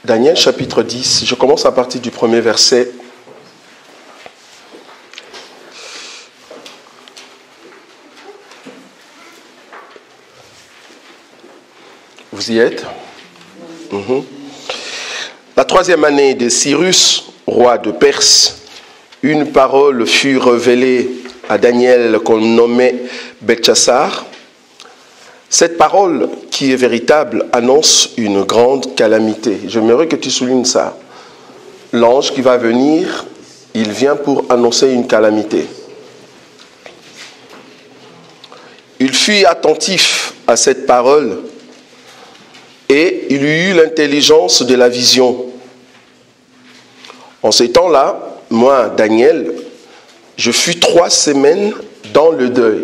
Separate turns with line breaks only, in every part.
Daniel chapitre 10, je commence à partir du premier verset. Vous y êtes? La 3e année de Cyrus, roi de Perse, une parole fut révélée à Daniel qu'on nommait Beltchassar. Cette parole, qui est véritable, annonce une grande calamité. J'aimerais que tu soulignes ça. L'ange qui va venir, il vient pour annoncer une calamité. Il fut attentif à cette parole et il eut l'intelligence de la vision. En ces temps-là, moi, Daniel, je fus 3 semaines dans le deuil.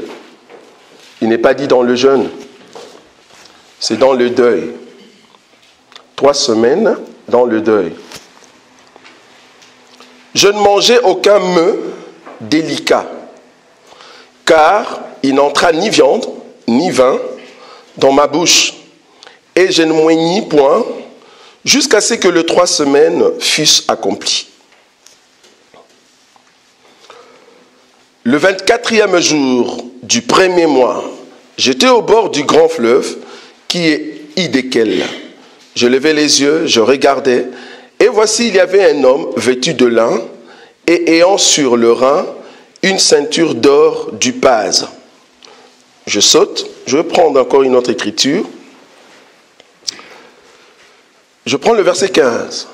Il n'est pas dit dans le jeûne. C'est dans le deuil. 3 semaines dans le deuil. Je ne mangeais aucun mets délicat, car il n'entra ni viande, ni vin dans ma bouche, et je ne moignis point, jusqu'à ce que les 3 semaines fussent accomplies. Le 24e jour du 1er mois, j'étais au bord du grand fleuve, qui est Hiddekel. Je levai les yeux, je regardais, et voici il y avait un homme vêtu de lin, et ayant sur le rein une ceinture d'or d'Upaz. Je saute, je vais prendre encore une autre écriture. Je prends le verset 15.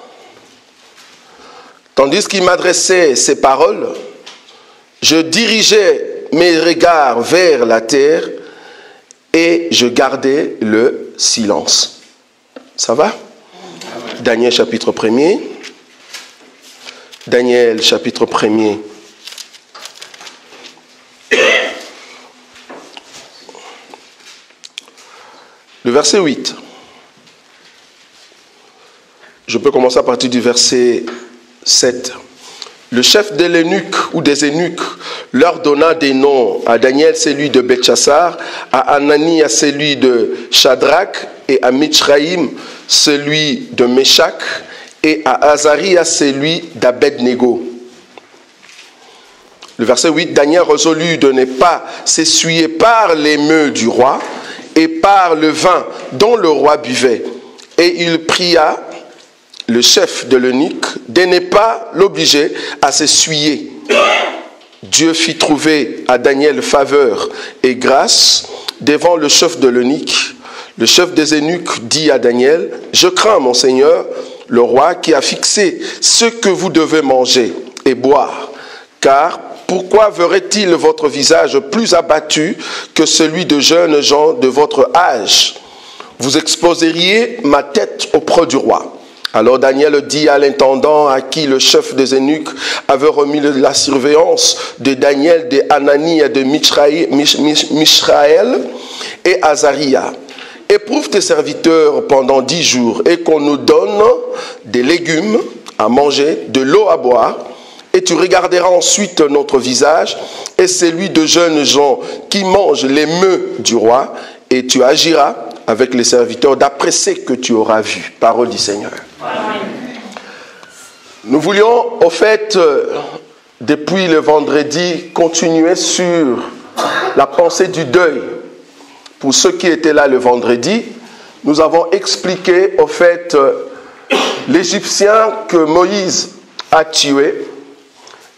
Tandis qu'il m'adressait ces paroles, je dirigeais mes regards vers la terre, et je gardais le silence. Ça va? Daniel chapitre 1er. Daniel chapitre 1er. Le verset 8. Je peux commencer à partir du verset 7. Le chef de l'eunuque ou des eunuques leur donna des noms. À Daniel, celui de Beltchassar, à Anani, à celui de Shadrach, et à Mitzraïm, celui de Meshach, et à Azaria, celui d'Abednego. Le verset 8, Daniel résolut de ne pas s'essuyer par les mets du roi et par le vin dont le roi buvait. Et il pria le chef de l'eunuque de ne pas l'obliger à s'essuyer. Dieu fit trouver à Daniel faveur et grâce devant le chef de l'eunuque. Le chef des eunuques dit à Daniel, « Je crains, mon Seigneur, le roi qui a fixé ce que vous devez manger et boire. Car pourquoi verrait-il votre visage plus abattu que celui de jeunes gens de votre âge? Vous exposeriez ma tête auprès du roi. » Alors Daniel dit à l'intendant à qui le chef des eunuques avait remis la surveillance de Daniel, de Anani et de Mishraël et Azaria, « Éprouve tes serviteurs pendant 10 jours et qu'on nous donne des légumes à manger, de l'eau à boire, et tu regarderas ensuite notre visage et celui de jeunes gens qui mangent les mets du roi, et tu agiras avec les serviteurs d'après ce que tu auras vu. » Parole du Seigneur. Amen. Nous voulions, au fait, depuis le vendredi, continuer sur la pensée du deuil. Pour ceux qui étaient là le vendredi, nous avons expliqué, au fait, l'Égyptien que Moïse a tué,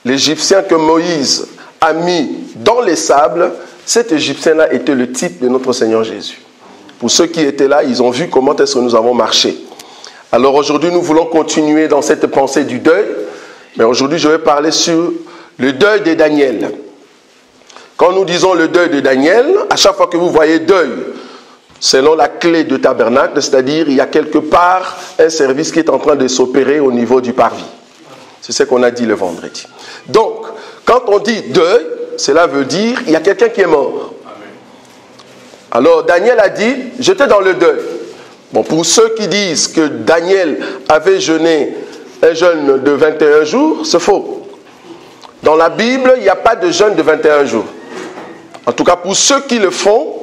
l'Égyptien que Moïse a mis dans les sables. Cet Égyptien-là était le type de notre Seigneur Jésus. Pour ceux qui étaient là, ils ont vu comment est-ce que nous avons marché. Alors aujourd'hui, nous voulons continuer dans cette pensée du deuil. Mais aujourd'hui, je vais parler sur le deuil de Daniel. Quand nous disons le deuil de Daniel, à chaque fois que vous voyez deuil, selon la clé de tabernacle, c'est-à-dire il y a quelque part un service qui est en train de s'opérer au niveau du parvis. C'est ce qu'on a dit le vendredi. Donc, quand on dit deuil, cela veut dire il y a quelqu'un qui est mort. Alors Daniel a dit, j'étais dans le deuil. Bon, pour ceux qui disent que Daniel avait jeûné un jeûne de 21 jours, c'est faux. Dans la Bible, il n'y a pas de jeûne de 21 jours. En tout cas, pour ceux qui le font,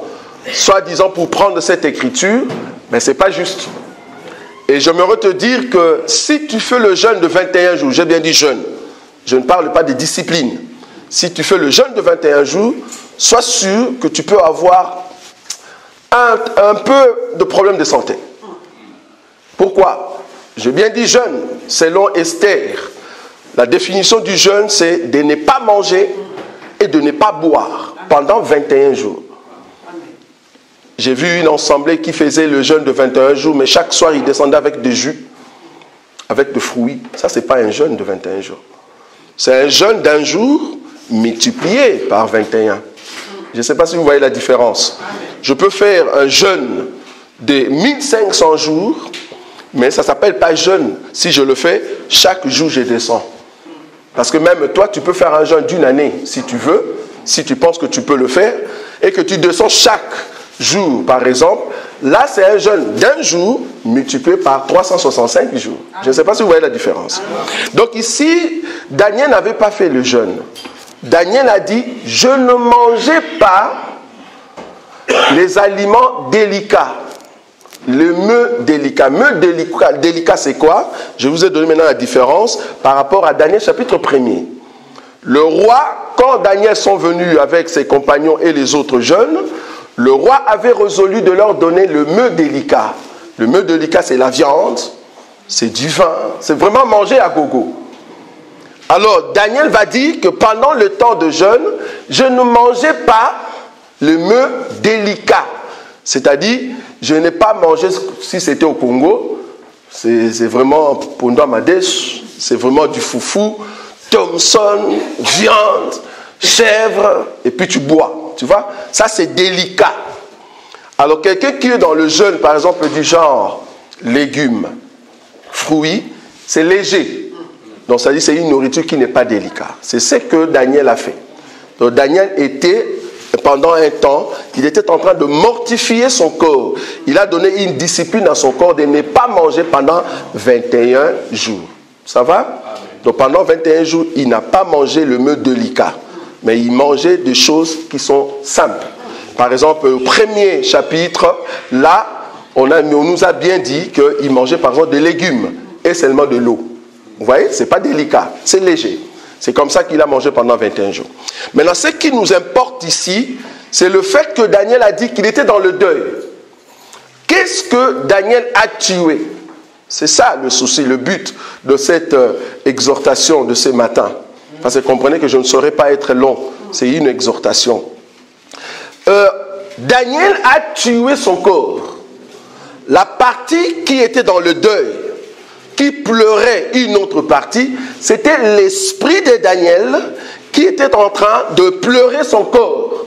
soi-disant pour prendre cette écriture, mais ce n'est pas juste. Et j'aimerais te dire que si tu fais le jeûne de 21 jours, j'ai bien dit jeûne, je ne parle pas de discipline. Si tu fais le jeûne de 21 jours, sois sûr que tu peux avoir un peu de problème de santé. Pourquoi? J'ai bien dit jeûne, selon Esther. La définition du jeûne, c'est de ne pas manger et de ne pas boire pendant 21 jours. J'ai vu une assemblée qui faisait le jeûne de 21 jours, mais chaque soir, ils descendaient avec des jus, avec des fruits. Ça, ce n'est pas un jeûne de 21 jours. C'est un jeûne d'un jour multiplié par 21. Je ne sais pas si vous voyez la différence. Je peux faire un jeûne de 1500 jours, mais ça ne s'appelle pas jeûne. Si je le fais, chaque jour, je descends. Parce que même toi, tu peux faire un jeûne d'une année, si tu veux, si tu penses que tu peux le faire, et que tu descends chaque jour, par exemple. Là, c'est un jeûne d'un jour multiplié par 365 jours. Je ne sais pas si vous voyez la différence. Donc ici, Daniel n'avait pas fait le jeûne. Daniel a dit, je ne mangeais pas les aliments délicats. Le meux délicat. Meux délicat, c'est quoi? Je vous ai donné maintenant la différence par rapport à Daniel chapitre 1er. Le roi, quand Daniel sont venus avec ses compagnons et les autres jeunes, le roi avait résolu de leur donner le meux délicat. Le meux délicat, c'est la viande, c'est du vin, c'est vraiment manger à gogo. Alors, Daniel va dire que pendant le temps de jeûne, je ne mangeais pas le meux délicat. C'est-à-dire, je n'ai pas mangé, si c'était au Congo, c'est vraiment Pondwa Madesh, c'est vraiment du foufou, Thomson, viande, chèvre, et puis tu bois. Tu vois, ça c'est délicat. Alors, quelqu'un qui est dans le jeûne, par exemple, du genre légumes, fruits, c'est léger. Donc, ça dit c'est une nourriture qui n'est pas délicate. C'est ce que Daniel a fait. Donc, Daniel était, pendant un temps, il était en train de mortifier son corps. Il a donné une discipline à son corps de ne pas manger pendant 21 jours. Ça va? Donc, pendant 21 jours, il n'a pas mangé le meux délicat. Mais il mangeait des choses qui sont simples. Par exemple, au premier chapitre, là, on nous a bien dit qu'il mangeait par exemple des légumes et seulement de l'eau. Vous voyez, ce n'est pas délicat, c'est léger. C'est comme ça qu'il a mangé pendant 21 jours. Maintenant, ce qui nous importe ici, c'est le fait que Daniel a dit qu'il était dans le deuil. Qu'est-ce que Daniel a tué? C'est ça le souci, le but de cette exhortation de ce matin. Parce que comprenez que je ne saurais pas être long. C'est une exhortation. Daniel a tué son corps. La partie qui était dans le deuil, qui pleurait une autre partie, c'était l'esprit de Daniel qui était en train de pleurer son corps.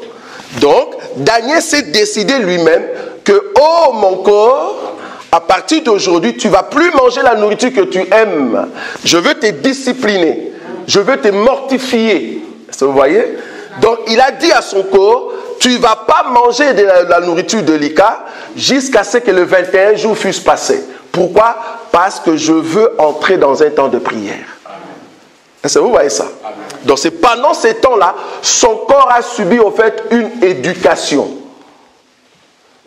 Donc, Daniel s'est décidé lui-même que, oh mon corps, à partir d'aujourd'hui, tu ne vas plus manger la nourriture que tu aimes. Je veux te discipliner. Je veux te mortifier. Est-ce que vous voyez? Donc, il a dit à son corps, tu ne vas pas manger de la nourriture délicate jusqu'à ce que le 21 jours fussent passés. Pourquoi? Parce que je veux entrer dans un temps de prière. Est-ce que vous voyez ça? Donc, c'est pendant ces temps-là, son corps a subi au fait une éducation.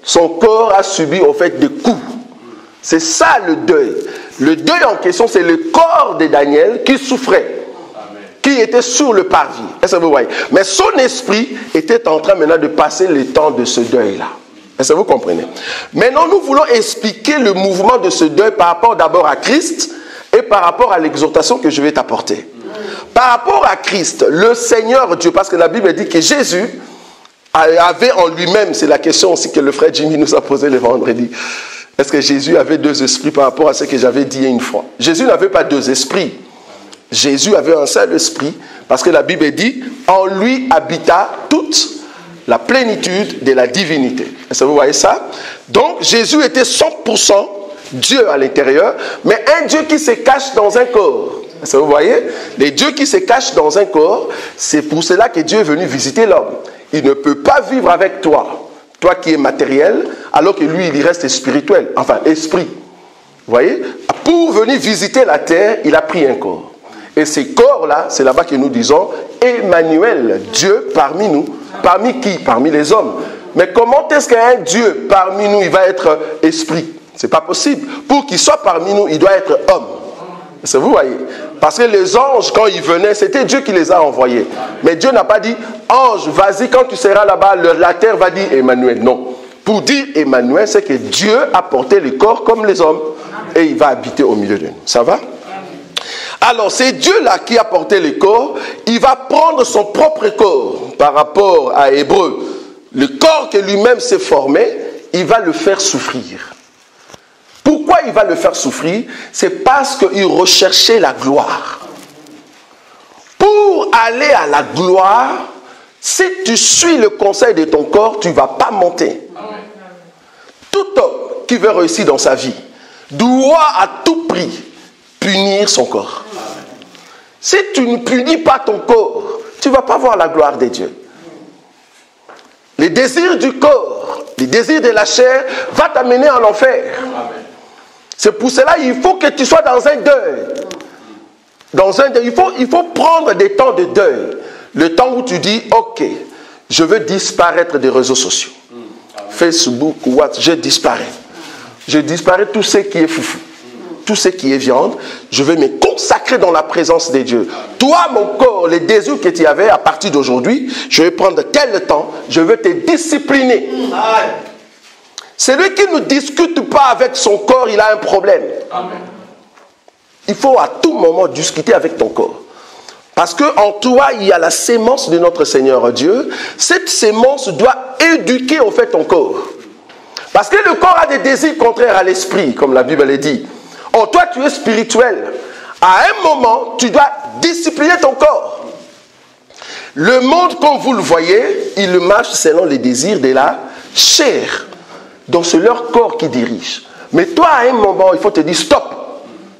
Son corps a subi au fait des coups. C'est ça le deuil. Le deuil en question, c'est le corps de Daniel qui souffrait. Qui était sur le parvis. Est-ce que vous voyez? Mais son esprit était en train maintenant de passer le temps de ce deuil-là. Est-ce que vous comprenez? Maintenant, nous voulons expliquer le mouvement de ce deuil par rapport d'abord à Christ et par rapport à l'exhortation que je vais t'apporter. Par rapport à Christ, le Seigneur Dieu, parce que la Bible dit que Jésus avait en lui-même, c'est la question aussi que le frère Jimmy nous a posée le vendredi. Est-ce que Jésus avait deux esprits par rapport à ce que j'avais dit une fois? Jésus n'avait pas deux esprits. Jésus avait un seul esprit, parce que la Bible dit, en lui habita toute la plénitude de la divinité. Est-ce que vous voyez ça? Donc, Jésus était 100% Dieu à l'intérieur, mais un Dieu qui se cache dans un corps. Est-ce que vous voyez? Les dieux qui se cachent dans un corps, c'est pour cela que Dieu est venu visiter l'homme. Il ne peut pas vivre avec toi, toi qui es matériel, alors que lui, il reste spirituel, enfin, esprit. Vous voyez? Pour venir visiter la terre, il a pris un corps. Et ces corps-là, c'est là-bas que nous disons Emmanuel, Dieu parmi nous. Parmi qui? Parmi les hommes. Mais comment est-ce qu'un Dieu parmi nous, il va être esprit? C'est pas possible. Pour qu'il soit parmi nous, il doit être homme. Vous voyez? Parce que les anges, quand ils venaient, c'était Dieu qui les a envoyés. Mais Dieu n'a pas dit, ange, vas-y, quand tu seras là-bas, la terre va dire Emmanuel. Non. Pour dire Emmanuel, c'est que Dieu a porté le corps comme les hommes. Et il va habiter au milieu de nous. Ça va? Alors, c'est Dieu-là qui a porté le corps. Il va prendre son propre corps par rapport à Hébreu. Le corps que lui-même s'est formé, il va le faire souffrir. Pourquoi il va le faire souffrir? C'est parce qu'il recherchait la gloire. Pour aller à la gloire, si tu suis le conseil de ton corps, tu ne vas pas monter. Amen. Tout homme qui veut réussir dans sa vie doit à tout prix punir son corps. Amen. Si tu ne punis pas ton corps, tu ne vas pas voir la gloire de Dieu. Les désirs du corps, les désirs de la chair vont t'amener en enfer. Amen. C'est pour cela qu'il faut que tu sois dans un deuil. Dans un deuil. Il faut prendre des temps de deuil. Le temps où tu dis, ok, je veux disparaître des réseaux sociaux. Facebook, WhatsApp, je disparais. Je disparais tout ce qui est foufou. Tout ce qui est viande. Je veux me consacrer dans la présence de Dieu. Toi, mon corps, les désirs que tu avais, à partir d'aujourd'hui, je vais prendre tel temps, je veux te discipliner. Celui qui ne discute pas avec son corps, il a un problème. Amen. Il faut à tout moment discuter avec ton corps. Parce qu'en toi, il y a la sémence de notre Seigneur Dieu. Cette sémence doit éduquer au fait ton corps. Parce que le corps a des désirs contraires à l'esprit, comme la Bible le dit. Or, toi, tu es spirituel. À un moment, tu dois discipliner ton corps. Le monde, comme vous le voyez, il marche selon les désirs de la chair. Donc c'est leur corps qui dirige. Mais toi, à un moment, il faut te dire stop.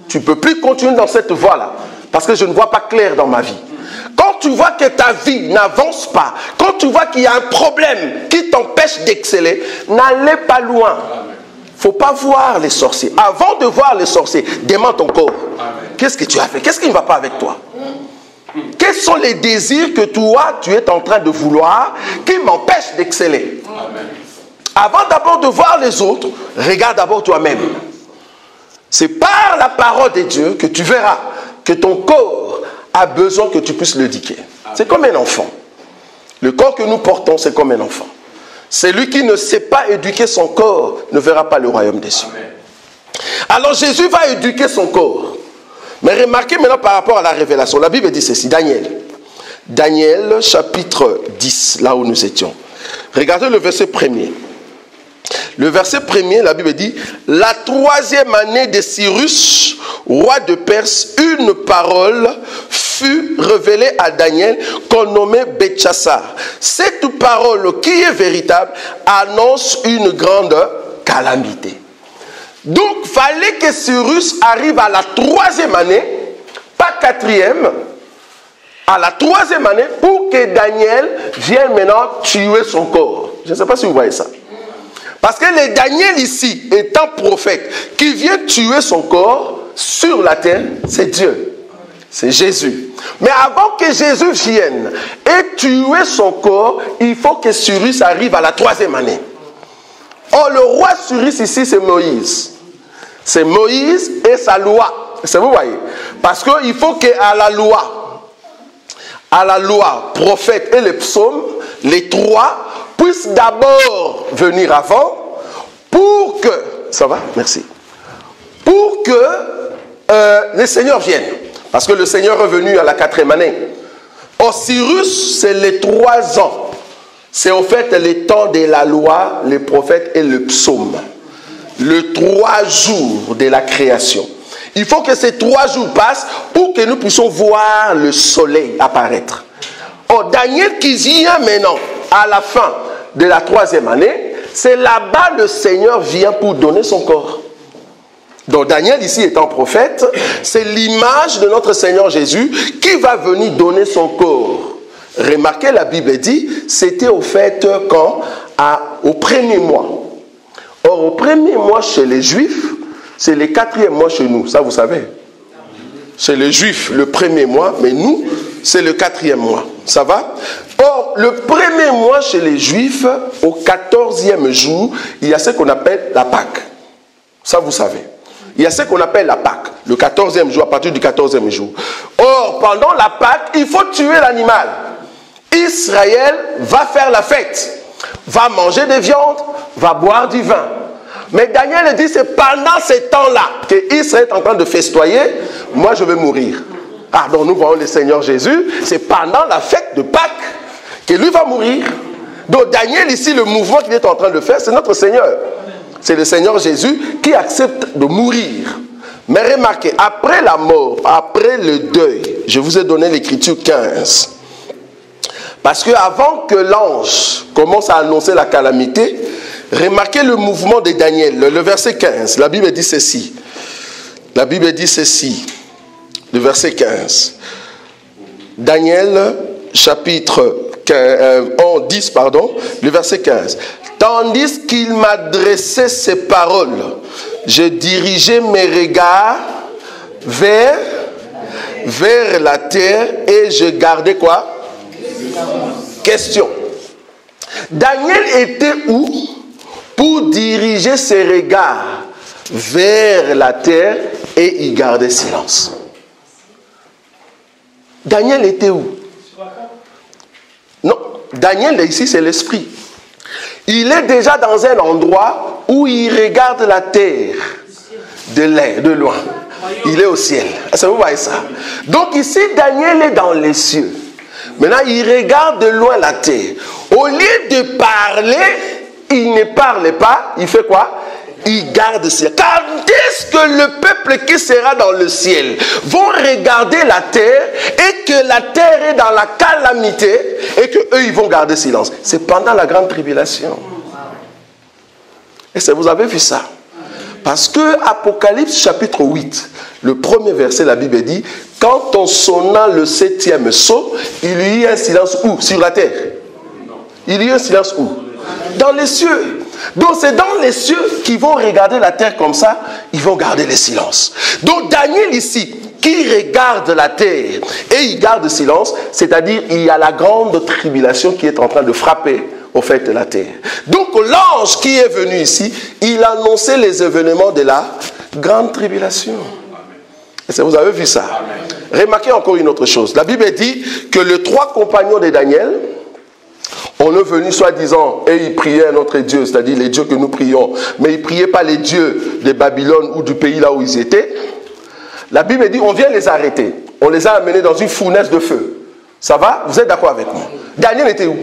Tu ne peux plus continuer dans cette voie-là. Parce que je ne vois pas clair dans ma vie. Quand tu vois que ta vie n'avance pas, quand tu vois qu'il y a un problème qui t'empêche d'exceller, n'allez pas loin. Il ne faut pas voir les sorciers. Avant de voir les sorciers, demande ton corps. Qu'est-ce que tu as fait? Qu'est-ce qui ne va pas avec toi? Quels sont les désirs que toi, tu es en train de vouloir qui m'empêchent d'exceller? Avant d'abord de voir les autres, regarde d'abord toi-même. C'est par la parole de Dieu que tu verras que ton corps a besoin que tu puisses l'éduquer. C'est comme un enfant. Le corps que nous portons, c'est comme un enfant. Celui qui ne sait pas éduquer son corps ne verra pas le royaume des cieux. Alors Jésus va éduquer son corps. Mais remarquez maintenant par rapport à la révélation. La Bible dit ceci, Daniel. Daniel chapitre 10, là où nous étions. Regardez le verset 1er. Le verset 1er, la Bible dit, la 3e année de Cyrus, roi de Perse, une parole fut révélée à Daniel qu'on nommait Beltchassar. Cette parole qui est véritable annonce une grande calamité. Donc, il fallait que Cyrus arrive à la 3e année, pas 4e, à la 3e année, pour que Daniel vienne maintenant tuer son corps. Je ne sais pas si vous voyez ça. Parce que le Daniel ici, étant prophète, qui vient tuer son corps sur la terre, c'est Dieu. C'est Jésus. Mais avant que Jésus vienne et tuer son corps, il faut que Cyrus arrive à la 3e année. Or, le roi Cyrus ici, c'est Moïse. C'est Moïse et sa loi. Vous voyez? Parce qu'il faut qu'à la loi, prophète et les psaumes, les trois, puissent d'abord venir avant pour que, ça va? Merci. Pour que le Seigneur vienne. Parce que le Seigneur est venu à la 4e année. Or, Cyrus, c'est les 3 ans. C'est au fait le temps de la loi, les prophètes et le psaume. Le 3 jours de la création. Il faut que ces 3 jours passent pour que nous puissions voir le soleil apparaître. Or, Daniel qui vient maintenant à la fin de la 3e année, c'est là-bas le Seigneur vient pour donner son corps. Donc Daniel ici étant prophète, c'est l'image de notre Seigneur Jésus qui va venir donner son corps. Remarquez, la Bible dit, c'était au fait quand au 1er mois. Or au 1er mois chez les Juifs, c'est le 4e mois chez nous, ça vous savez. Chez les Juifs, le 1er mois, mais nous, c'est le 4e mois. Ça va? Or, le premier mois chez les Juifs, au 14e jour, il y a ce qu'on appelle la Pâque. Ça, vous savez. Il y a ce qu'on appelle la Pâque, le 14e jour, à partir du 14e jour. Or, pendant la Pâque, il faut tuer l'animal. Israël va faire la fête, va manger des viandes, va boire du vin. Mais Daniel dit, c'est pendant ces temps-là que Israël est en train de festoyer, moi je vais mourir. Ah, donc nous voyons le Seigneur Jésus, c'est pendant la fête de Pâques que lui va mourir. Donc Daniel ici, le mouvement qu'il est en train de faire, c'est notre Seigneur. C'est le Seigneur Jésus qui accepte de mourir. Mais remarquez, après la mort, après le deuil, je vous ai donné l'écriture 15. Parce qu'avant que l'ange commence à annoncer la calamité, remarquez le mouvement de Daniel, le verset 15. La Bible dit ceci. La Bible dit ceci, le verset 15. Daniel, chapitre 10, le verset 15. Tandis qu'il m'adressait ces paroles, je dirigeais mes regards vers la terre et je gardais quoi? Question. Daniel était où pour diriger ses regards vers la terre et il gardait silence? Daniel était où? Non, Daniel ici c'est l'esprit. Il est déjà dans un endroit où il regarde la terre de loin. Il est au ciel. Est-ce que vous voyez ça? Donc ici Daniel est dans les cieux. Maintenant, il regarde de loin la terre. Au lieu de parler, il ne parle pas. Il fait quoi? Il garde ciel. Quand est-ce que le peuple qui sera dans le ciel vont regarder la terre et que la terre est dans la calamité et que eux ils vont garder silence? C'est pendant la grande tribulation. Est-ce que vous avez vu ça? Parce que Apocalypse chapitre 8, le premier verset, la Bible dit, quand on sonna le 7e sceau, il y eut un silence où? Sur la terre. Il y eut un silence où? Dans les cieux. Donc c'est dans les cieux qu'ils vont regarder la terre comme ça, ils vont garder le silence. Donc Daniel ici, qui regarde la terre et il garde silence, c'est-à-dire il y a la grande tribulation qui est en train de frapper au fait de la terre. Donc l'ange qui est venu ici, il a annoncé les événements de la grande tribulation. Est-ce que vous avez vu ça? Remarquez encore une autre chose. La Bible dit que les 3 compagnons de Daniel, on est venu soi-disant et ils priaient notre Dieu, c'est-à-dire les dieux que nous prions, mais ils ne priaient pas les dieux de Babylone ou du pays là où ils étaient. La Bible dit on vient les arrêter. On les a amenés dans une fournaise de feu. Ça va? Vous êtes d'accord avec moi? Daniel était où?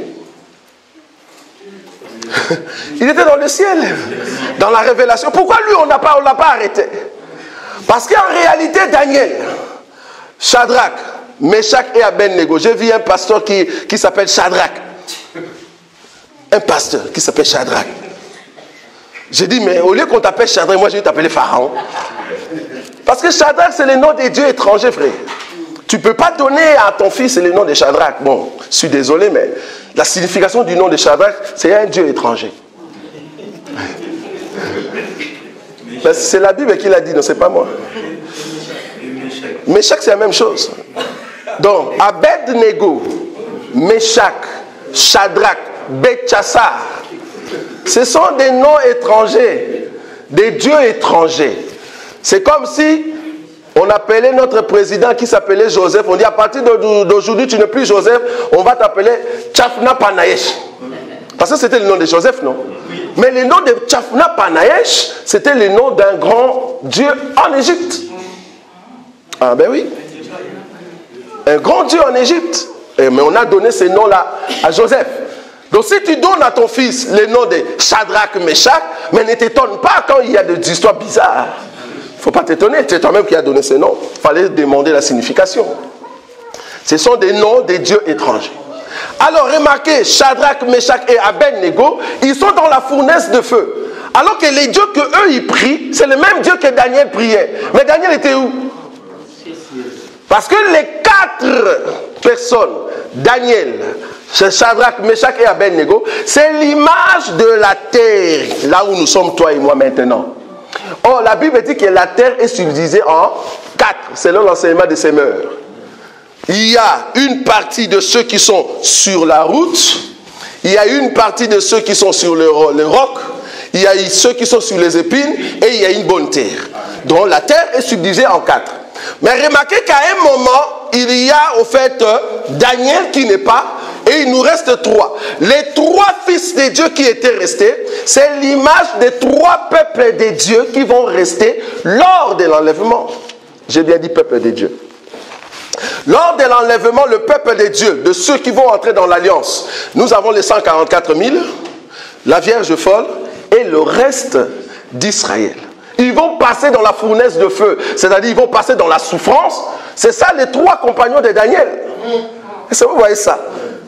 Il était dans le ciel, dans la révélation. Pourquoi lui on l'a pas arrêté? Parce qu'en réalité Daniel, Shadrach, Meshach et Abednego, j'ai vu un pasteur qui s'appelle Shadrach. Un pasteur qui s'appelle Shadrach. J'ai dit mais au lieu qu'on t'appelle Shadrach, moi je vais t'appeler Pharaon. Parce que Shadrach c'est le nom des dieux étrangers, frère. Tu ne peux pas donner à ton fils le nom de Shadrach. Bon, je suis désolé, mais la signification du nom de Shadrach, c'est un dieu étranger. C'est la Bible qui l'a dit, non, c'est pas moi. Meshach, c'est la même chose. Donc, Abednego, Meshach, Shadrach, Belchassar, ce sont des noms étrangers, des dieux étrangers. C'est comme si on appelait notre président qui s'appelait Joseph. On dit à partir d'aujourd'hui, tu n'es plus Joseph, on va t'appeler Tchafna Panayesh. Parce que c'était le nom de Joseph, non? Mais le nom de Tchafna Panayesh, c'était le nom d'un grand dieu en Égypte. Ah ben oui. Un grand dieu en Égypte. Mais on a donné ce nom-là à Joseph. Donc si tu donnes à ton fils le nom de Shadrach, Meshach, mais ne t'étonne pas quand il y a des histoires bizarres. Il ne faut pas t'étonner, c'est toi-même qui as donné ce nom. Il fallait demander la signification. Ce sont des noms des dieux étrangers. Alors remarquez, Shadrach, Meshach et Abednego, ils sont dans la fournaise de feu. Alors que les dieux qu'eux ils prient, c'est le même Dieu que Daniel priait. Mais Daniel était où? Parce que les 4 personnes, Daniel, Shadrach, Meshach et Abednego, c'est l'image de la terre, là où nous sommes toi et moi maintenant. Or, la Bible dit que la terre est subdivisée en 4, selon l'enseignement des semeurs. il y a une partie de ceux qui sont sur la route, il y a une partie de ceux qui sont sur le roc, il y a ceux qui sont sur les épines et il y a une bonne terre. Donc la terre est subdivisée en 4. Mais remarquez qu'à un moment, il y a au fait Daniel qui n'est pas, et il nous reste 3. Les 3 fils de Dieu qui étaient restés, c'est l'image des 3 peuples de Dieu qui vont rester lors de l'enlèvement. J'ai bien dit peuple de Dieu. Lors de l'enlèvement, le peuple de Dieu, de ceux qui vont entrer dans l'alliance, nous avons les 144 000, la Vierge folle et le reste d'Israël. Ils vont passer dans la fournaise de feu, c'est-à-dire ils vont passer dans la souffrance. C'est ça les 3 compagnons de Daniel. Est-ce que vous voyez ça?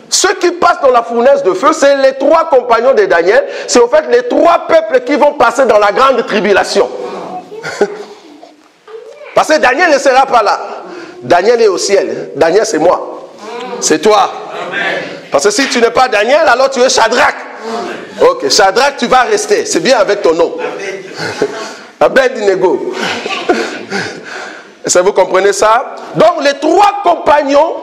Ceux qui passent dans la fournaise de feu, c'est les 3 compagnons de Daniel. C'est au fait les 3 peuples qui vont passer dans la grande tribulation. Parce que Daniel ne sera pas là. Daniel est au ciel. Daniel, c'est moi. C'est toi. Parce que si tu n'es pas Daniel, alors tu es Shadrach. Ok, Shadrach, tu vas rester. C'est bien avec ton nom. Abednego. Est-ce que vous comprenez ça? Donc les 3 compagnons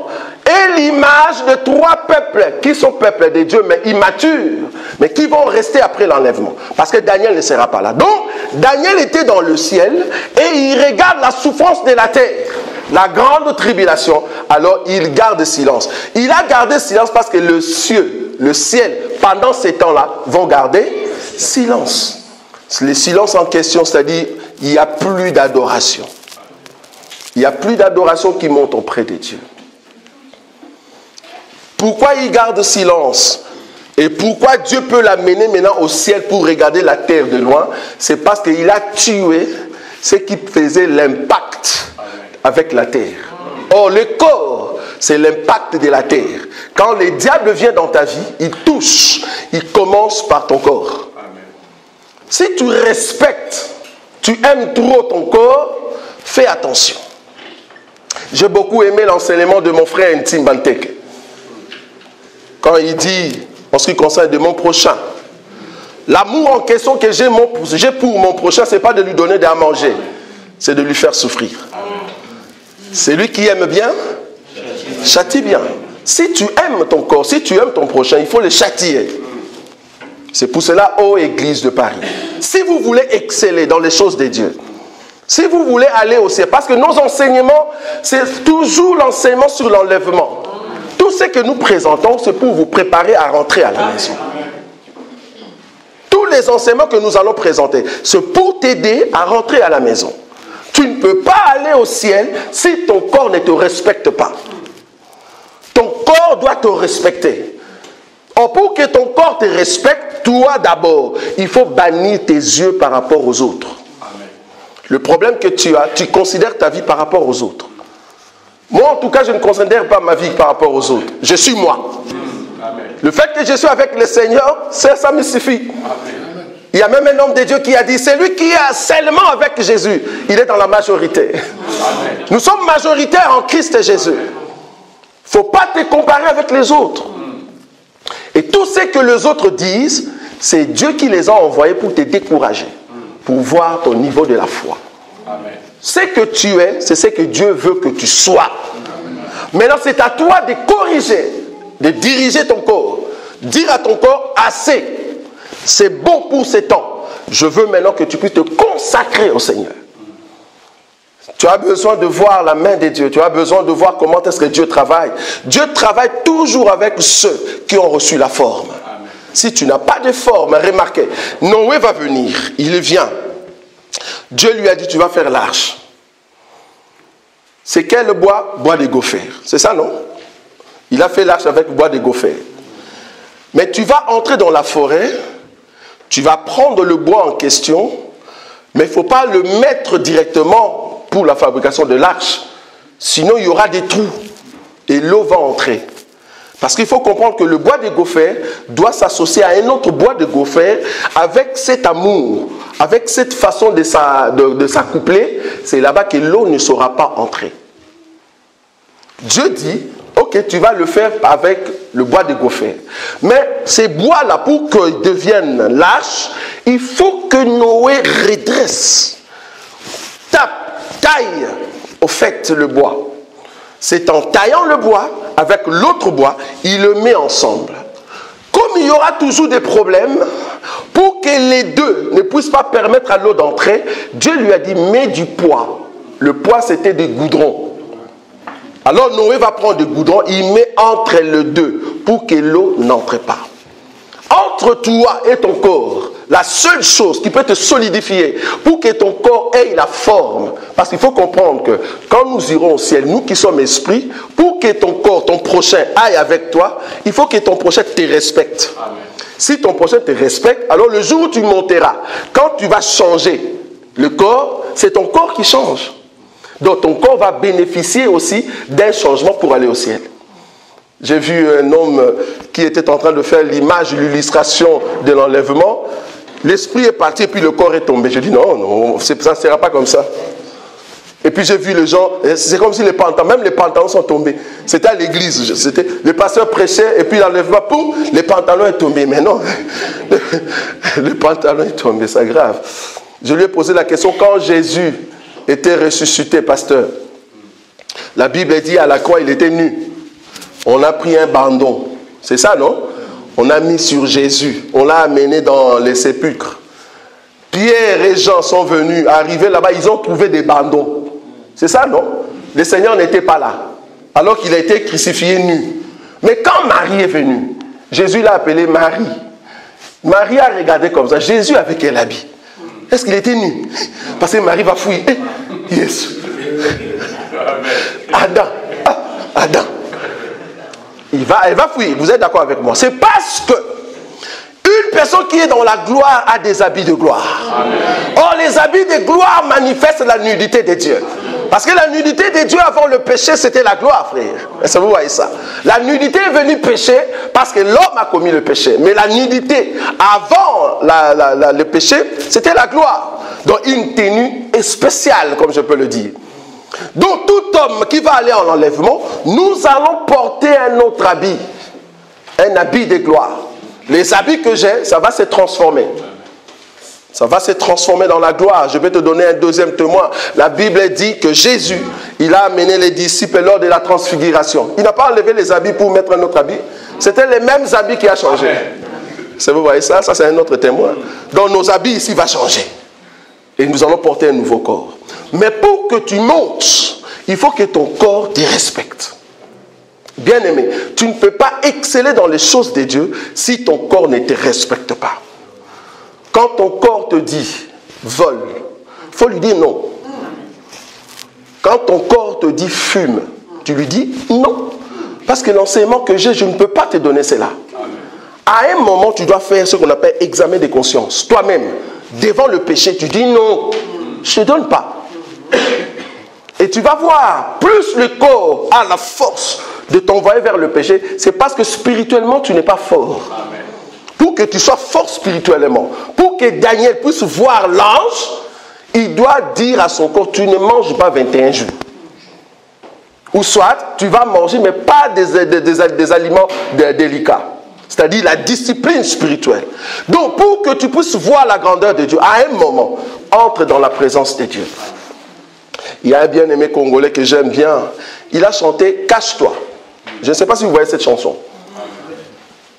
est l'image de 3 peuples qui sont peuples de Dieu, mais immatures, mais qui vont rester après l'enlèvement. Parce que Daniel ne sera pas là. Donc, Daniel était dans le ciel et il regarde la souffrance de la terre, la grande tribulation. Alors, il garde silence. Il a gardé silence parce que le ciel, pendant ces temps-là, vont garder silence. Le silence en question, c'est-à-dire, il n'y a plus d'adoration. Il n'y a plus d'adoration qui monte auprès de Dieu. Pourquoi il garde silence? Et pourquoi Dieu peut l'amener maintenant au ciel pour regarder la terre de loin? C'est parce qu'il a tué ce qui faisait l'impact avec la terre. Or, le corps, c'est l'impact de la terre. Quand le diable vient dans ta vie, il touche, il commence par ton corps. Si tu respectes, tu aimes trop ton corps, fais attention. J'ai beaucoup aimé l'enseignement de mon frère Intime Banteke. Quand il dit, en ce qui concerne de mon prochain, l'amour en question que j'ai pour mon prochain, ce n'est pas de lui donner à manger, c'est de lui faire souffrir. Celui qui aime bien, châtie bien. Si tu aimes ton corps, si tu aimes ton prochain, il faut le châtier. C'est pour cela, ô Église de Paris, si vous voulez exceller dans les choses de Dieu, si vous voulez aller au ciel, parce que nos enseignements, c'est toujours l'enseignement sur l'enlèvement. Tout ce que nous présentons, c'est pour vous préparer à rentrer à la maison. Tous les enseignements que nous allons présenter, c'est pour t'aider à rentrer à la maison. Tu ne peux pas aller au ciel si ton corps ne te respecte pas. Ton corps doit te respecter. Or, pour que ton corps te respecte, toi d'abord, il faut bannir tes yeux par rapport aux autres. Le problème que tu as, tu considères ta vie par rapport aux autres. Moi, en tout cas, je ne considère pas ma vie par rapport aux autres. Je suis moi. Amen. Le fait que je suis avec le Seigneur, ça me suffit. Amen. Il y a même un homme de Dieu qui a dit, celui qui est seulement avec Jésus, il est dans la majorité. Amen. Nous sommes majoritaires en Christ Jésus. Il ne faut pas te comparer avec les autres. Et tout ce que les autres disent, c'est Dieu qui les a envoyés pour te décourager, pour voir ton niveau de la foi. Amen. Ce que tu es, c'est ce que Dieu veut que tu sois. Maintenant, c'est à toi de corriger, de diriger ton corps. Dire à ton corps, assez, c'est bon pour ces temps. Je veux maintenant que tu puisses te consacrer au Seigneur. Tu as besoin de voir la main de Dieu. Tu as besoin de voir comment est-ce que Dieu travaille. Dieu travaille toujours avec ceux qui ont reçu la forme. Amen. Si tu n'as pas de forme, remarquez, Noé va venir, il vient. Dieu lui a dit, tu vas faire l'arche. C'est quel bois? Bois de gopher. C'est ça, non? Il a fait l'arche avec bois de gopher. Mais tu vas entrer dans la forêt, tu vas prendre le bois en question, mais il ne faut pas le mettre directement pour la fabrication de l'arche. Sinon, il y aura des trous et l'eau va entrer. Parce qu'il faut comprendre que le bois de gopher doit s'associer à un autre bois de gopher avec cet amour, avec cette façon de s'accoupler. C'est là-bas que l'eau ne saura pas entrer. Dieu dit, ok, tu vas le faire avec le bois de gopher. Mais ces bois-là, pour qu'ils deviennent l'arche, il faut que Noé redresse, taille au fait le bois. C'est en taillant le bois avec l'autre bois, il le met ensemble. Comme il y aura toujours des problèmes, pour que les deux ne puissent pas permettre à l'eau d'entrer, Dieu lui a dit, mets du poids. Le poids, c'était des goudrons. Alors Noé va prendre des goudrons, il met entre les deux pour que l'eau n'entre pas. Entre toi et ton corps, la seule chose qui peut te solidifier pour que ton corps ait la forme, parce qu'il faut comprendre que quand nous irons au ciel, nous qui sommes esprits, pour que ton corps, ton prochain aille avec toi, il faut que ton prochain te respecte. Amen. Si ton prochain te respecte, alors le jour où tu monteras, quand tu vas changer le corps, c'est ton corps qui change. Donc ton corps va bénéficier aussi d'un changement pour aller au ciel. J'ai vu un homme qui était en train de faire l'image, l'illustration de l'enlèvement. L'esprit est parti et puis le corps est tombé. Je dis non, ça ne sera pas comme ça. Et puis j'ai vu les gens, c'est comme si les pantalons, même les pantalons sont tombés. C'était à l'église, le pasteur prêchait et puis l'enlèvement, poum, les pantalons sont tombés. Mais non, le pantalon est tombé, c'est grave. Je lui ai posé la question, quand Jésus était ressuscité, pasteur, la Bible dit à la croix, il était nu. On a pris un bandon. C'est ça, non? On a mis sur Jésus. On l'a amené dans les sépulcres. Pierre et Jean sont venus, arrivés là-bas, ils ont trouvé des bandons. C'est ça, non? Le Seigneur n'était pas là. Alors qu'il a été crucifié nu. Mais quand Marie est venue, Jésus l'a appelée Marie. Marie a regardé comme ça. Jésus avec quel habit? Est-ce qu'il était nu? Parce que Marie va fouiller. Yes. Adam. Adam. Elle va fouiller. Vous êtes d'accord avec moi? C'est parce que une personne qui est dans la gloire a des habits de gloire. Amen. Or, les habits de gloire manifestent la nudité de Dieu. Parce que la nudité de Dieu avant le péché, c'était la gloire, frère. Est-ce que vous voyez ça? La nudité est venue pécher parce que l'homme a commis le péché. Mais la nudité avant le péché, c'était la gloire. Donc, une tenue spéciale, comme je peux le dire. Donc, tout homme qui va aller en enlèvement, nous allons porter un autre habit. Un habit de gloire. Les habits que j'ai, ça va se transformer. Ça va se transformer dans la gloire. Je vais te donner un deuxième témoin. La Bible dit que Jésus, il a amené les disciples lors de la transfiguration. Il n'a pas enlevé les habits pour mettre un autre habit. C'était les mêmes habits qui a changé. Vous voyez ça? Ça, c'est un autre témoin. Donc, nos habits ici vont changer. Et nous allons porter un nouveau corps. Mais pour que tu montes, il faut que ton corps te respecte. Bien-aimé, tu ne peux pas exceller dans les choses de Dieu si ton corps ne te respecte pas. Quand ton corps te dit vole, il faut lui dire non. Quand ton corps te dit fume, tu lui dis non. Parce que l'enseignement que j'ai, je ne peux pas te donner cela. À un moment, tu dois faire ce qu'on appelle examen de conscience. Toi-même, devant le péché, tu dis non, je ne te donne pas. Et tu vas voir, plus le corps a la force de t'envoyer vers le péché, c'est parce que spirituellement, tu n'es pas fort. Amen. Pour que tu sois fort spirituellement, pour que Daniel puisse voir l'ange, il doit dire à son corps, tu ne manges pas 21 jours. Ou soit, tu vas manger, mais pas des aliments délicats. C'est-à-dire la discipline spirituelle. Donc, pour que tu puisses voir la grandeur de Dieu, à un moment, entre dans la présence de Dieu. Il y a un bien-aimé congolais que j'aime bien. Il a chanté « Cache-toi ». Je ne sais pas si vous voyez cette chanson.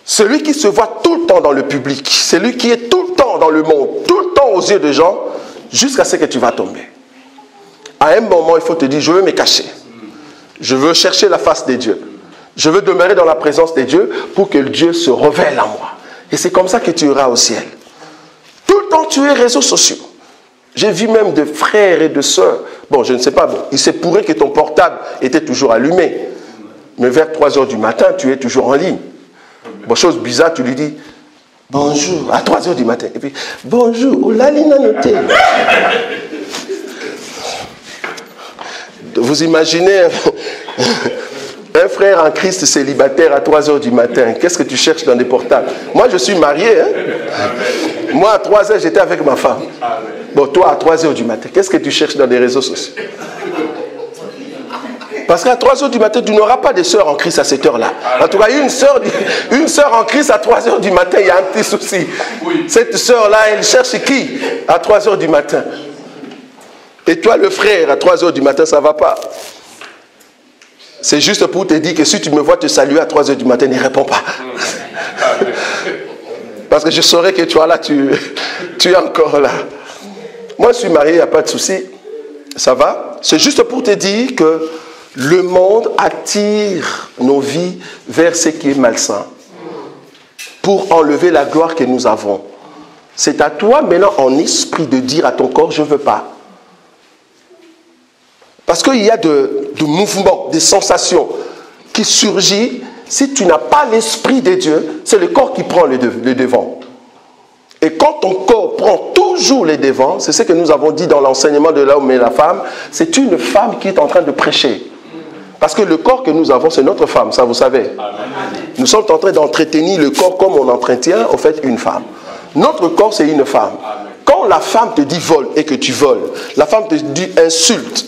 Celui qui se voit tout le temps dans le public, celui qui est tout le temps dans le monde, tout le temps aux yeux des gens, jusqu'à ce que tu vas tomber. À un moment, il faut te dire, je veux me cacher. Je veux chercher la face de Dieu. Je veux demeurer dans la présence de Dieu pour que Dieu se révèle à moi. Et c'est comme ça que tu iras au ciel. Tout le temps, tu es réseaux sociaux. J'ai vu même de frères et de sœurs. Bon, je ne sais pas, bon, il se pourrait que ton portable était toujours allumé. Mais vers 3 h du matin, tu es toujours en ligne. Bon, chose bizarre, tu lui dis bonjour à 3 h du matin. Et puis, bonjour, la ligne a noté. Vous imaginez un frère en Christ célibataire à 3 h du matin. Qu'est-ce que tu cherches dans des portables? Moi, je suis marié. Hein? Moi, à 3 h, j'étais avec ma femme. Bon, toi, à 3 h du matin, qu'est-ce que tu cherches dans les réseaux sociaux? Parce qu'à 3 h du matin, tu n'auras pas de sœur en Christ à cette heure-là. En tout cas, une sœur en Christ à 3 h du matin, il y a un petit souci. Cette sœur-là, elle cherche qui à 3 h du matin? Et toi, le frère, à 3 h du matin, ça ne va pas. C'est juste pour te dire que si tu me vois te saluer à 3 h du matin, ne réponds pas. Parce que je saurais que toi là, tu es encore là. Moi, je suis marié, il n'y a pas de souci. Ça va? C'est juste pour te dire que le monde attire nos vies vers ce qui est malsain. Pour enlever la gloire que nous avons. C'est à toi maintenant en esprit de dire à ton corps, je ne veux pas. Parce qu'il y a de mouvements, des sensations qui surgissent. Si tu n'as pas l'esprit de Dieu, c'est le corps qui prend le devant. Et quand ton corps prend toujours les devants, c'est ce que nous avons dit dans l'enseignement de l'homme et la femme, c'est une femme qui est en train de prêcher. Parce que le corps que nous avons, c'est notre femme, ça vous savez. Amen. Nous sommes en train d'entretenir le corps comme on entretient en fait une femme. Notre corps, c'est une femme. Amen. Quand la femme te dit vol et que tu voles, la femme te dit insulte,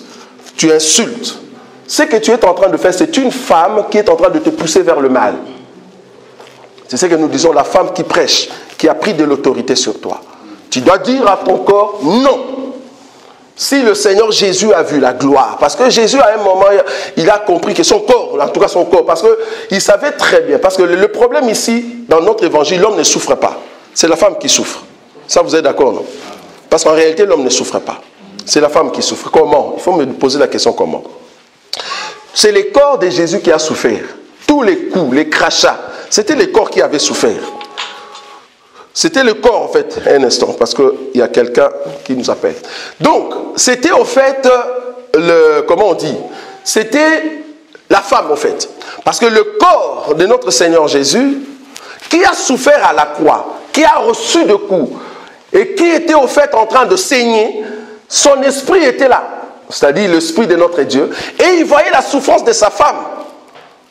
tu insultes. Ce que tu es en train de faire, c'est une femme qui est en train de te pousser vers le mal. C'est ce que nous disons, la femme qui prêche, qui a pris de l'autorité sur toi. Tu dois dire à ton corps, non. Si le Seigneur Jésus a vu la gloire, parce que Jésus à un moment, il a compris que son corps, en tout cas son corps, parce qu'il savait très bien, parce que le problème ici, dans notre évangile, l'homme ne souffre pas. C'est la femme qui souffre. Ça, vous êtes d'accord, non? Parce qu'en réalité, l'homme ne souffre pas. C'est la femme qui souffre. Comment? Il faut me poser la question comment. C'est le corps de Jésus qui a souffert. Tous les coups, les crachats, c'était le corps qui avait souffert. C'était le corps en fait, un instant, parce qu'il y a quelqu'un qui nous appelle. Donc, c'était en fait, comment on dit? C'était la femme en fait. Parce que le corps de notre Seigneur Jésus, qui a souffert à la croix, qui a reçu de coups, et qui était au fait en train de saigner, son esprit était là. C'est-à-dire l'esprit de notre Dieu. Et il voyait la souffrance de sa femme.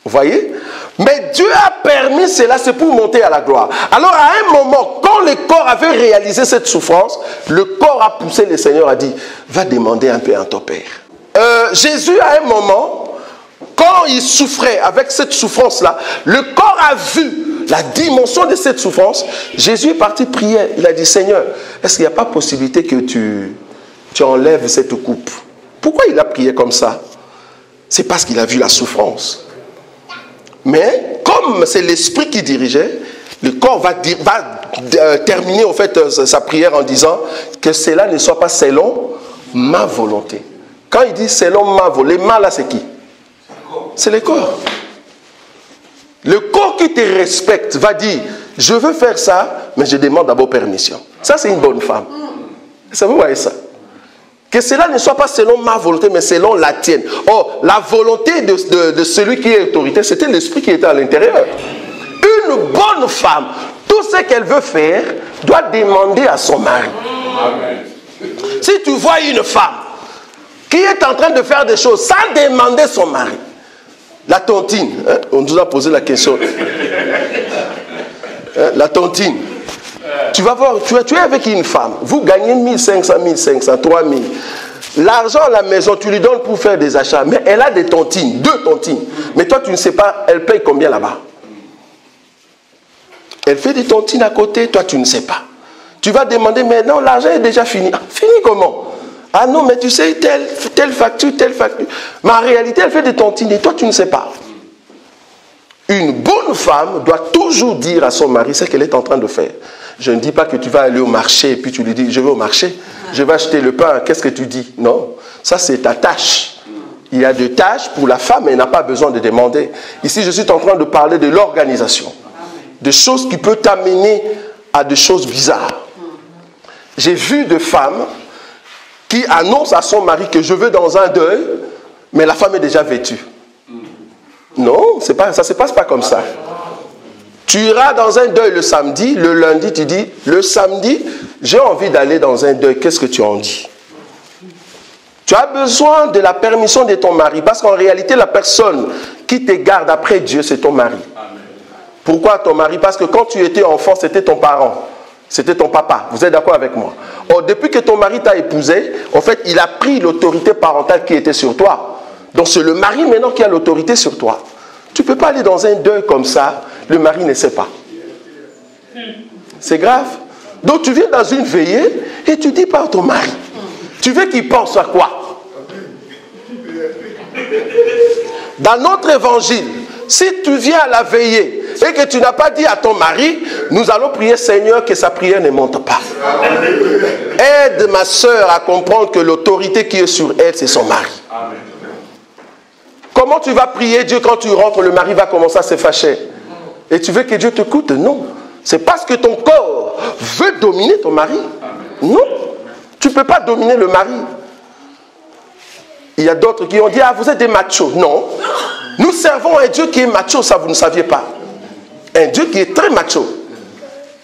Vous voyez? Mais Dieu a permis cela, c'est pour monter à la gloire. Alors à un moment, quand le corps avait réalisé cette souffrance, le corps a poussé le Seigneur, a dit, va demander un peu à ton Père. Jésus à un moment, quand il souffrait avec cette souffrance-là, le corps a vu la dimension de cette souffrance. Jésus est parti prier, il a dit, Seigneur, est-ce qu'il n'y a pas possibilité que tu enlèves cette coupe? Pourquoi il a prié comme ça? C'est parce qu'il a vu la souffrance. Mais comme c'est l'esprit qui dirigeait, le corps va terminer en fait sa prière en disant que cela ne soit pas selon ma volonté. Quand il dit selon ma volonté, les mains là c'est qui? C'est le corps. Le corps qui te respecte va dire je veux faire ça, mais je demande d'abord permission. Ça c'est une bonne femme. Ça vous voyez ça? Que cela ne soit pas selon ma volonté, mais selon la tienne. Or, la volonté de celui qui est autorité, c'était l'esprit qui était à l'intérieur. Une bonne femme, tout ce qu'elle veut faire, doit demander à son mari. Amen. Si tu vois une femme qui est en train de faire des choses sans demander son mari, la tontine, hein, on nous a posé la question. Hein, la tontine. Tu vas voir, tu es avec une femme, vous gagnez 1500, 1500, 3000. L'argent à la maison, tu lui donnes pour faire des achats, mais elle a des tontines, 2 tontines. Mais toi, tu ne sais pas, elle paye combien là-bas. Elle fait des tontines à côté, toi, tu ne sais pas. Tu vas demander, mais non, l'argent est déjà fini. Ah, fini comment? Ah non, mais tu sais, telle facture, telle facture. Mais en réalité, elle fait des tontines et toi, tu ne sais pas. Une bonne femme doit toujours dire à son mari ce qu'elle est en train de faire. Je ne dis pas que tu vas aller au marché et puis tu lui dis, je vais au marché, je vais acheter le pain, qu'est-ce que tu dis? Non, ça c'est ta tâche. Il y a des tâches pour la femme, elle n'a pas besoin de demander. Ici, je suis en train de parler de l'organisation. De choses qui peuvent t'amener à des choses bizarres. J'ai vu des femmes qui annoncent à son mari que je veux dans un deuil, mais la femme est déjà vêtue. Non, ça ne se passe pas comme ça. Tu iras dans un deuil le samedi, le lundi, tu dis, le samedi, j'ai envie d'aller dans un deuil, qu'est-ce que tu en dis? Tu as besoin de la permission de ton mari, parce qu'en réalité, la personne qui te garde après Dieu, c'est ton mari. Amen. Pourquoi ton mari? Parce que quand tu étais enfant, c'était ton parent, c'était ton papa. Vous êtes d'accord avec moi? Or, depuis que ton mari t'a épousé, en fait, il a pris l'autorité parentale qui était sur toi. Donc, c'est le mari maintenant qui a l'autorité sur toi. Tu ne peux pas aller dans un deuil comme ça, le mari ne sait pas. C'est grave. Donc tu viens dans une veillée et tu dis pas à ton mari. Tu veux qu'il pense à quoi? Dans notre évangile, si tu viens à la veillée et que tu n'as pas dit à ton mari, nous allons prier Seigneur que sa prière ne monte pas. Aide ma soeur à comprendre que l'autorité qui est sur elle, c'est son mari. Comment tu vas prier Dieu quand tu rentres, le mari va commencer à se fâcher? Et tu veux que Dieu t'écoute? Non. C'est parce que ton corps veut dominer ton mari. Non. Tu ne peux pas dominer le mari. Il y a d'autres qui ont dit, ah, vous êtes des machos. Non. Nous servons un Dieu qui est macho, ça vous ne saviez pas. Un Dieu qui est très macho.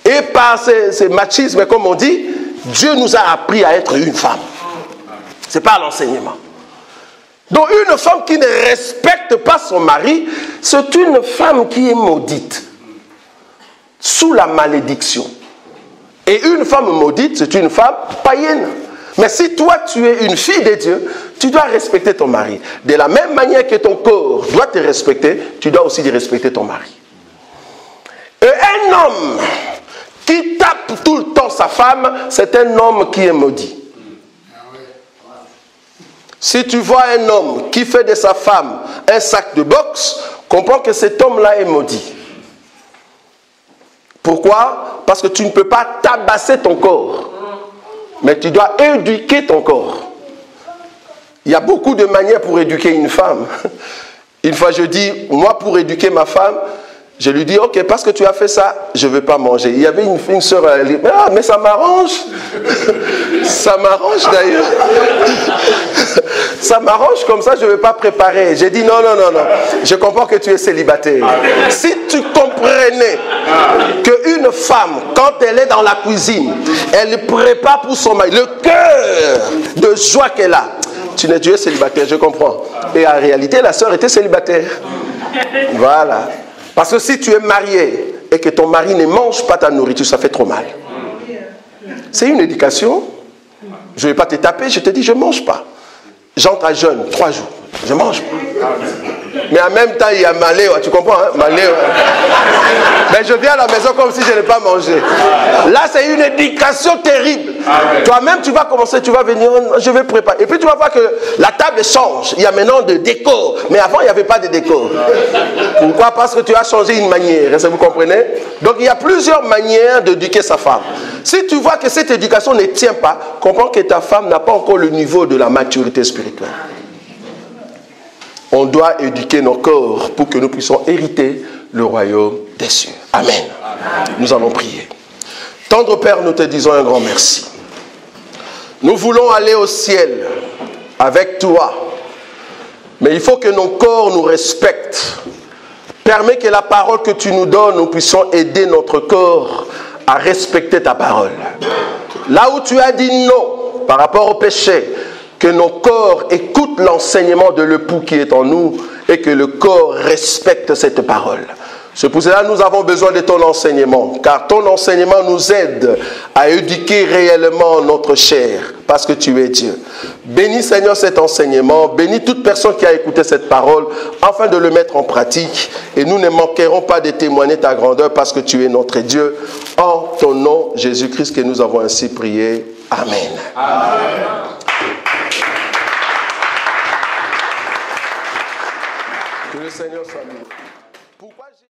Et par ce machisme, comme on dit, Dieu nous a appris à être une femme. Ce n'est pas l'enseignement. Donc une femme qui ne respecte pas son mari, c'est une femme qui est maudite. Sous la malédiction. Et une femme maudite, c'est une femme païenne. Mais si toi, tu es une fille de Dieu, tu dois respecter ton mari. De la même manière que ton corps doit te respecter, tu dois aussi respecter ton mari. Et un homme qui tape tout le temps sa femme, c'est un homme qui est maudit. Si tu vois un homme qui fait de sa femme un sac de boxe, comprends que cet homme-là est maudit. Pourquoi? Parce que tu ne peux pas tabasser ton corps. Mais tu dois éduquer ton corps. Il y a beaucoup de manières pour éduquer une femme. Une fois je dis, moi pour éduquer ma femme, je lui dis, ok, parce que tu as fait ça, je ne veux pas manger. Il y avait une soeur, elle dit, ah, mais ça m'arrange. Ça m'arrange d'ailleurs. Ça m'arrange comme ça, je ne veux pas préparer. J'ai dit, non, non, non, non. Je comprends que tu es célibataire. Si tu comprenais qu'une femme, quand elle est dans la cuisine, elle prépare pour son mari, le cœur de joie qu'elle a, tu es célibataire, je comprends. Et en réalité, la soeur était célibataire. Voilà. Parce que si tu es marié et que ton mari ne mange pas ta nourriture, ça fait trop mal. C'est une éducation. Je ne vais pas te taper, je te dis, je ne mange pas. J'entre à jeûne, 3 jours. Je ne mange pas. Mais en même temps, il y a Maléo, tu comprends, hein? Maléo. Mais je viens à la maison comme si je n'ai pas mangé. Là, c'est une éducation terrible. Toi-même, tu vas commencer, tu vas venir, je vais préparer. Et puis, tu vas voir que la table change. Il y a maintenant de décor. Mais avant, il n'y avait pas de décor. Pourquoi? Parce que tu as changé une manière. Est-ce que vous comprenez? Donc, il y a plusieurs manières d'éduquer sa femme. Si tu vois que cette éducation ne tient pas, comprends que ta femme n'a pas encore le niveau de la maturité spirituelle. On doit éduquer nos corps pour que nous puissions hériter le royaume des cieux. Amen. Amen. Nous allons prier. Tendre Père, nous te disons un grand merci. Nous voulons aller au ciel avec toi. Mais il faut que nos corps nous respectent. Permets que la parole que tu nous donnes, nous puissions aider notre corps à respecter ta parole. Là où tu as dit non par rapport au péché, que nos corps écoutent l'enseignement de l'époux qui est en nous et que le corps respecte cette parole. C'est pour cela que nous avons besoin de ton enseignement, car ton enseignement nous aide à éduquer réellement notre chair, parce que tu es Dieu. Bénis Seigneur cet enseignement, bénis toute personne qui a écouté cette parole, afin de le mettre en pratique, et nous ne manquerons pas de témoigner ta grandeur, parce que tu es notre Dieu. En ton nom, Jésus-Christ, que nous avons ainsi prié. Amen. Amen. Que le Seigneur soit béni. Pourquoi j'ai...